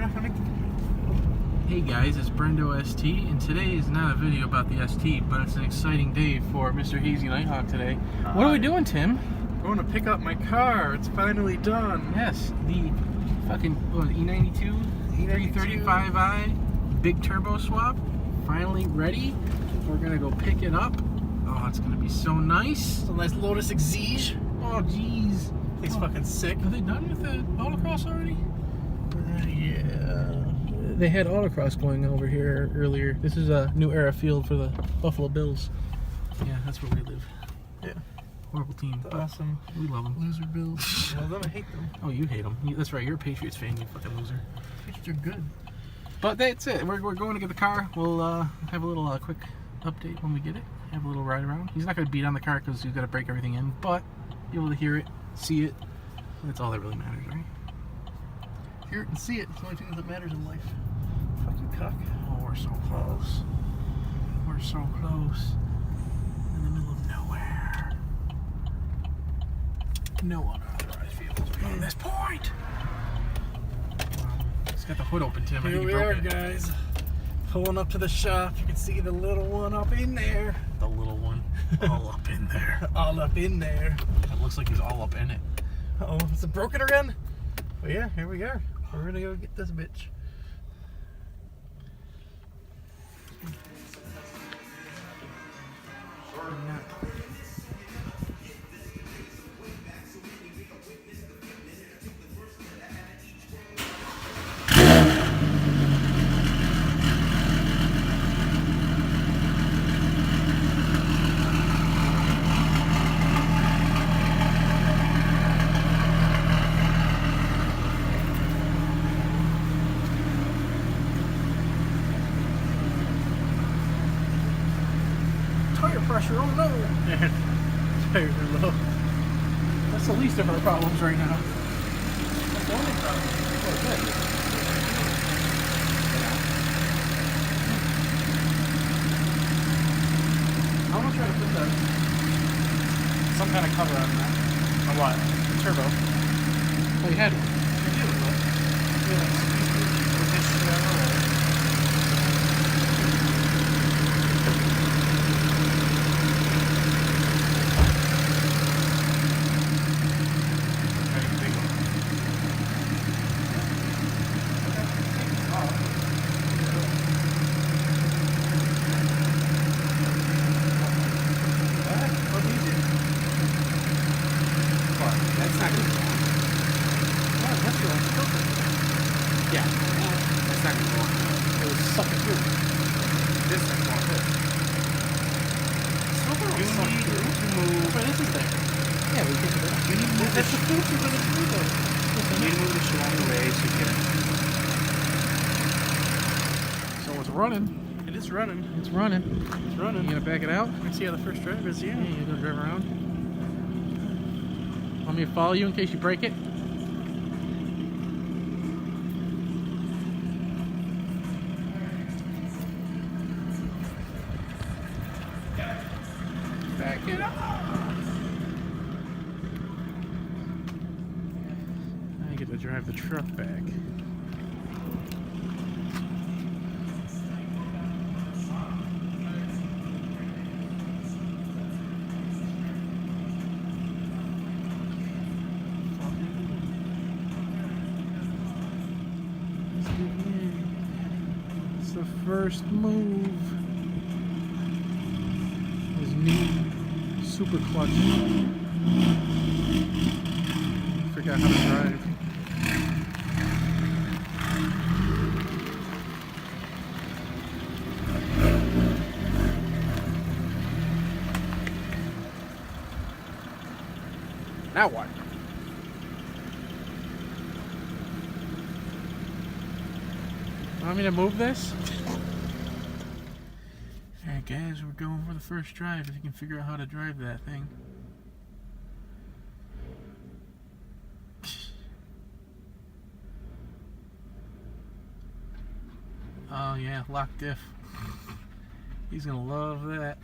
honey. Hey guys, it's Brendo ST, and today is not a video about the ST, but it's an exciting day for Mr. Hazy Nighthawk today. What are we doing, Tim? Going to pick up my car. It's finally done. Yes, the fucking E92 335i big turbo swap, finally ready. We're gonna go pick it up. Oh, it's gonna be so nice. It's a nice Lotus Exige. Oh, jeez. Thing's fucking sick. Are they done with the autocross already? Yeah. They had autocross going over here earlier. This is a new era field for the Buffalo Bills. Yeah, that's where we live. Yeah. Horrible team. Awesome. We love them. Loser Bills. Well, then I hate them. Oh, you hate them. That's right. You're a Patriots fan, you fucking loser. Patriots are good. But that's it. We're going to get the car. We'll have a little quick update when we get it. Have a little ride around. He's not going to beat on the car because he's got to break everything in, but be able to hear it, see it. That's all that really matters, right? Hear it and see it. It's the only thing that matters in life. Fuck you, cock. Oh, we're so close. We're so close. In the middle of nowhere. No unauthorized vehicles beyond this point. It's got the hood open, Tim. Here we are, guys. Pulling up to the shop. You can see the little one up in there. The little one. All up in there. All up in there. It looks like he's all up in it. Uh-oh, is it broken again? But yeah, here we are. We're gonna go get this bitch. Tire pressure, oh no! Tires are low. That's the least of our problems right now. That's the only problem. Oh, good. I'm gonna try to put some kind of cover on that. A what? The turbo. Oh, you had one. You do, but with this That's not gonna go on. Oh, that's your own filter. Yeah. That's not gonna go on. It was sucking through. This is going through. Silver will suck through. But this is there. Yeah, we can do that. You need to move that's the filter for the through though. You need to move the shit out of the way so you get it. So it's running. It is running. It's running. It's running. You gonna back it out? Let's see how the first drive is, yeah. Yeah, you gonna drive around? Want me to follow you in case you break it? Back it up. Now you get to drive the truck back. It's the first move. His new super clutch. Forgot how to drive. Now what? Want me to move this? Alright guys, we're going for the first drive if you can figure out how to drive that thing. Oh yeah, lock diff. He's gonna love that.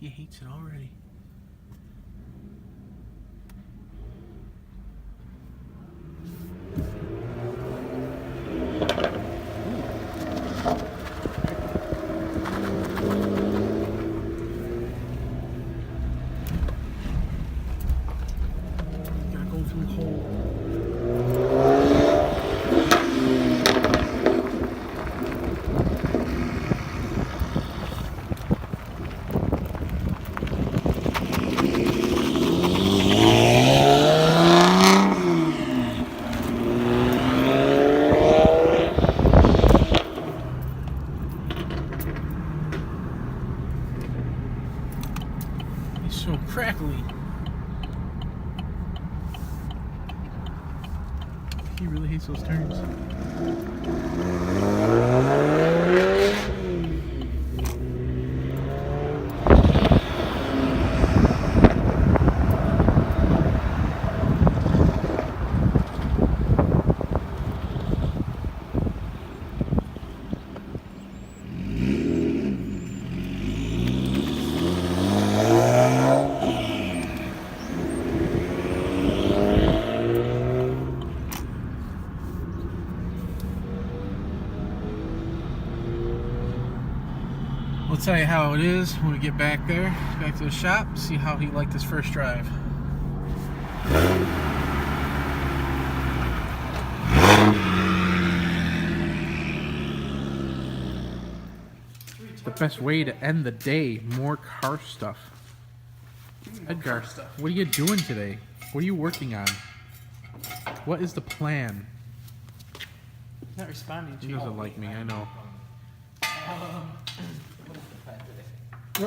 He hates it already. Gotta go through the hole. So crackly. He really hates those turns. We'll tell you how it is when we get back there, back to the shop, see how he liked his first drive. The best way to end the day, more car stuff. Edgar, what are you doing today? What are you working on? What is the plan? He's not responding to He you. doesn't like me, I know.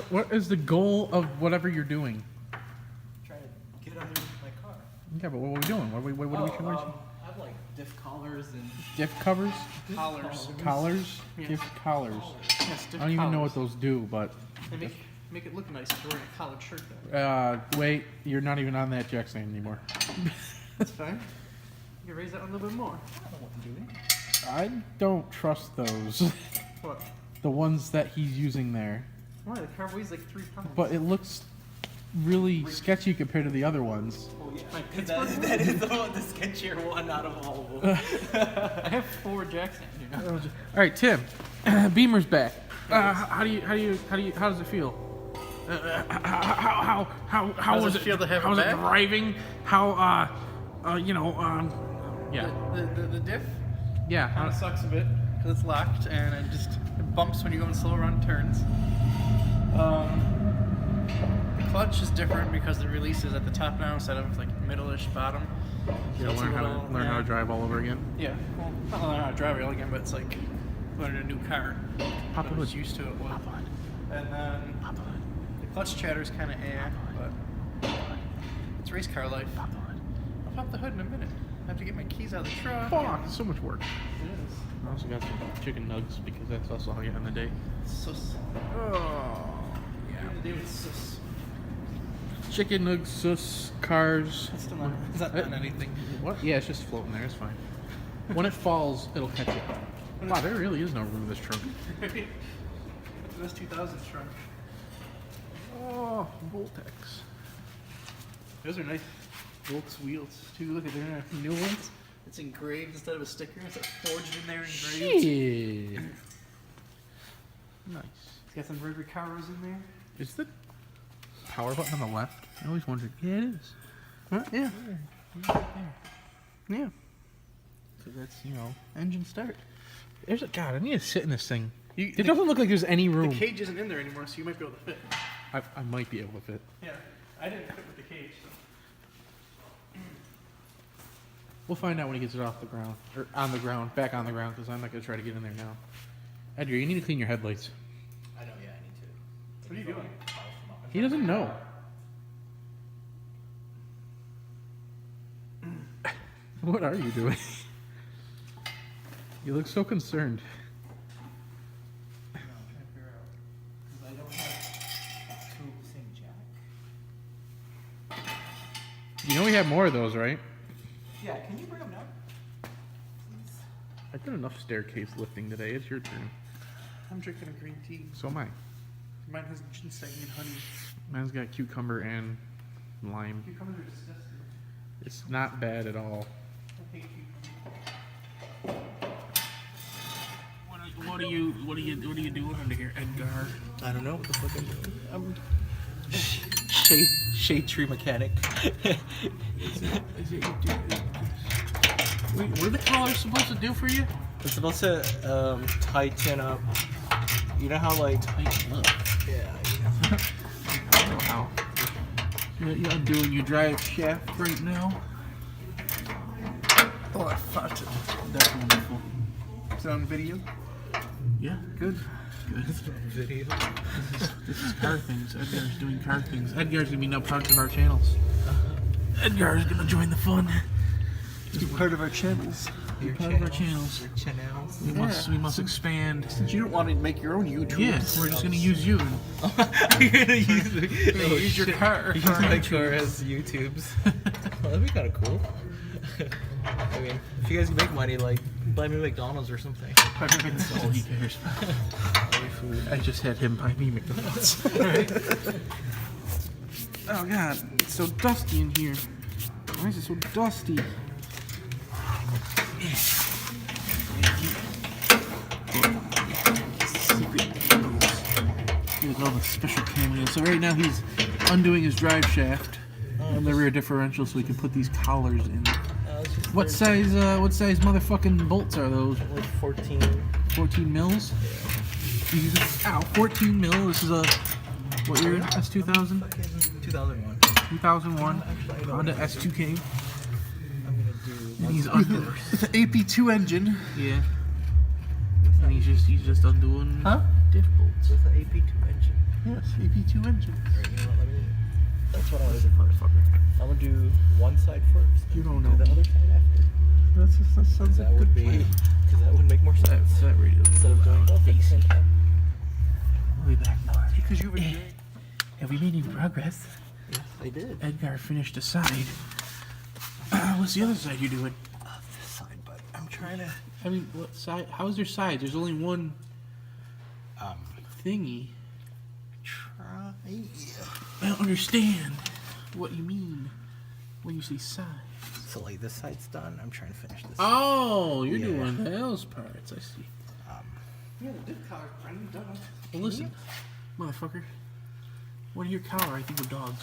What is the goal of whatever you're doing? Try to get under my car. Yeah, but what are we doing? What are we I have like diff collars and Diff covers? collars. Collars? Yeah. Diff collars. Yes, diff I don't even know collars. what those do, but... They make it look nice if you're wearing a collared shirt though. Wait, you're not even on that jack stand anymore. That's fine. You can raise that one a little bit more. I don't know what you're doing. I don't trust those. What? The ones that he's using there. Why? The car weighs like 3 pounds. But it looks really sketchy compared to the other ones. Oh, yeah. Like That is the sketchier one out of all of them. I have 4 jack stands here now. All right, Tim. Beamer's back. How does it feel? How does was it feel to have How's it it back? driving? How yeah. The diff Yeah. kind of sucks a bit because it's locked and it bumps when you're going slow around turns. The clutch is different because the release is at the top now instead of like middle-ish bottom. You it's a learn little- how to drive all over again. Yeah, well, not learn how to drive it again, but it's like learning a new car. Pop the I was hood. used to it. Well. And then the clutch chatter is kind of but it's race car life. I'll pop the hood in a minute. I have to get my keys out of the truck. Fuck, so much work. It is. I also got some chicken nugs because that's also how you end the day. Sus. Oh, Yeah. Dude, it's sus. chicken nugs, sus, cars. It's still not. It's not done anything. What? Yeah, it's just floating there. It's fine. When it falls, it'll catch it. Wow, there really is no room in this trunk. This 2000 trunk. Oh, Voltex. Those are nice Volks wheels too. Look at their new ones. It's engraved instead of a sticker. It's forged in there engraved. Shit. Nice. It's got some red Recaros in there. Is the power button on the left? I always wondered. Yeah, it is. Huh? Yeah. Yeah. So that's, Engine start. there's a God. I need to sit in this thing. You, It doesn't look like there's any room. The cage isn't in there anymore, so you might be able to fit. I might be able to fit. Yeah. I didn't fit with the cage. So. We'll find out when he gets it off the ground. Or on the ground. Back on the ground, because I'm not going to try to get in there now. Edgar, you need to clean your headlights. I know, yeah, I need to. What are you doing? He doesn't know. What are you doing? You look so concerned. No, I'm trying to figure out. Because I don't have two of the same jack. You know we have more of those, right? Yeah, can you bring them down? Please. I've done enough staircase lifting today. It's your turn. I'm drinking a green tea. So am I. Mine has ginseng and honey. Mine's got cucumber and lime. Cucumbers are disgusting. It's not bad at all. I hate cucumbers. What are you doing under here, Edgar? I don't know what the fuck I'm doing. I'm shade tree mechanic. Wait, what are the collars supposed to do for you? It's supposed to tighten up. You know how like Tighten up. yeah. I don't know how. You're undoing your drive shaft right now. Oh, I fucked it. That's wonderful. Is it on video? Yeah, Good. good. Video. This is car things. Edgar's doing car things. Edgar's gonna be now part of our channels. Edgar's gonna join the fun. Be part of our channels. Your Part of our channels. Your channels. We must expand. Since you don't want to make your own YouTube. Yeah, we're just gonna use you. You're gonna use Use your car. Use my car as YouTubes. Well, that'd be kind of cool. I mean, if you guys can make money, like buy me McDonald's or something. That's all he cares about. I just had him buy me McDonald's. Oh god, it's so dusty in here. Why is it so dusty? Here's all the special cameos. So right now he's undoing his drive shaft and the rear differential so we can put these collars in. What size motherfucking bolts are those? Like 14. 14 mils? Jesus. Ow, 14 mil. This is a, what year? S2000? 2001. 2001 Actually, I don't Honda know. S2K. I'm gonna do. And he's under. It's an AP2 engine. Yeah. And he's just undoing Huh? diff bolts. With the AP2 engine. Yes, AP2 engine. Alright, you know what? That's what I want to do, motherfucker. I'm gonna do one side first. You don't do know. the other side after. That sounds like That a would good be. plan. Because that would make more sense. That radio. Instead of doing both at the same time. I'll be back. Because you would. Have we made any progress? Yes, I did. Edgar finished a side. What's the other side you're doing? This side, but I'm trying to. I mean, what side? How's your side? There's only one thingy. Try. I don't understand what you mean when you say side. So like this side's done. I'm trying to finish this. Oh, you're Yeah. doing those parts. I see. Yeah, the diff collar, Brendan, duh. Well, listen, motherfucker. What are your collar? I think of dogs.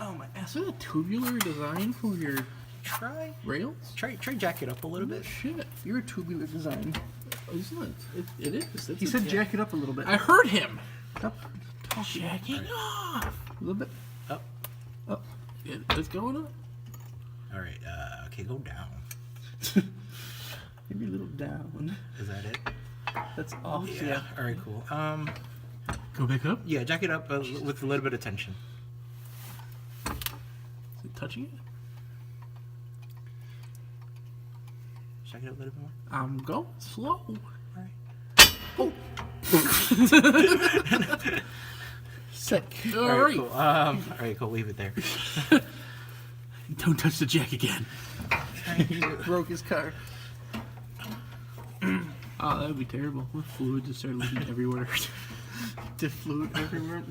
Oh my ass. Is that a tubular design for your Try. rails? Try jack it up a little bit. Shit. You're a tubular design. Isn't it? It is. He said jack it up a little bit. I heard him. Up. Jacking off. A little bit. Up. Up. Yeah, it's going up. All right. Okay, go down. Maybe a little down. Is that it? That's off. Yeah. All right. Cool. Go back up. Yeah, jack it up with a little bit of tension. Is it touching it? Jack it up a little bit more. I'm going slow. Sick. All All right. right. Cool. All right. Cool. Leave it there. Don't touch the jack again. Broke his car. Oh, that would be terrible. What fluid just started leaking everywhere. Diff fluid everywhere.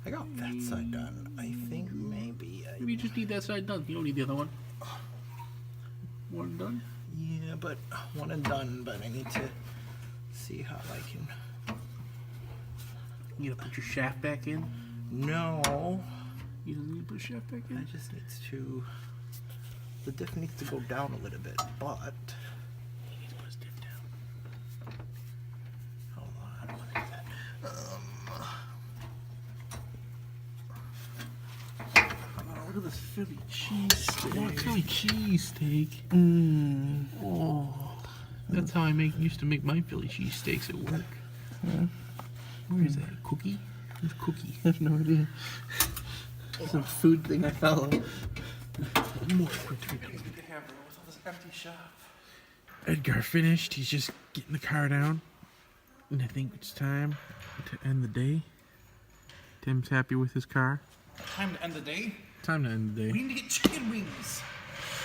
I got that side done. I think maybe. Maybe you just need that side done. You don't need the other one. One done. Yeah, but one and done. But I need to see how I can. You gotta put your shaft back in. No. You don't need to put your shaft back I in. just needs to. The diff needs to go down a little bit, but. He needs to put his diff down. Hold on. What is that? Look at this Philly cheese Philly cheesesteak. Oh, that's how I used to make my Philly cheesesteaks at work. Where is that? Cookie? Where's Cookie? I have no idea. Some food thing I follow. More tortillas. Edgar finished. He's just getting the car down. And I think it's time to end the day. Tim's happy with his car. Time to end the day. Time to end the day. We need to get chicken wings.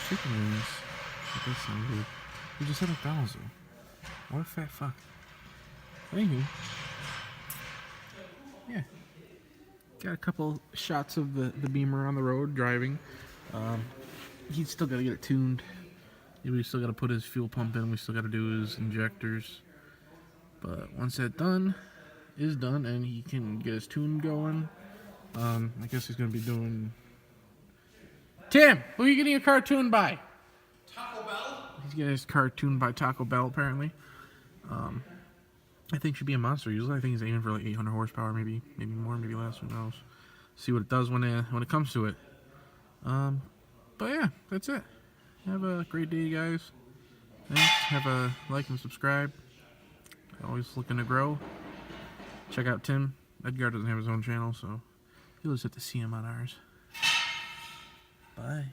Chicken wings. That does sound good. We just had a thousand. What a fat fuck. Anywho. yeah, got a couple shots of the Beamer on the road driving. He's still got to get it tuned. We still got to put his fuel pump in. We still got to do his injectors. But once that's done, and he can get his tune going, I guess he's going to be doing... Tim, who are you getting your car tuned by? Taco Bell? He's getting his car tuned by Taco Bell, apparently. I think should be a monster. Usually I think he's aiming for like 800 horsepower, maybe more, maybe less, who knows. See what it does when it comes to it. But yeah, that's it. Have a great day, guys. Thanks. Have a like and subscribe. Always looking to grow. Check out Tim. Edgar doesn't have his own channel, so you'll just have to see him on ours. Bye.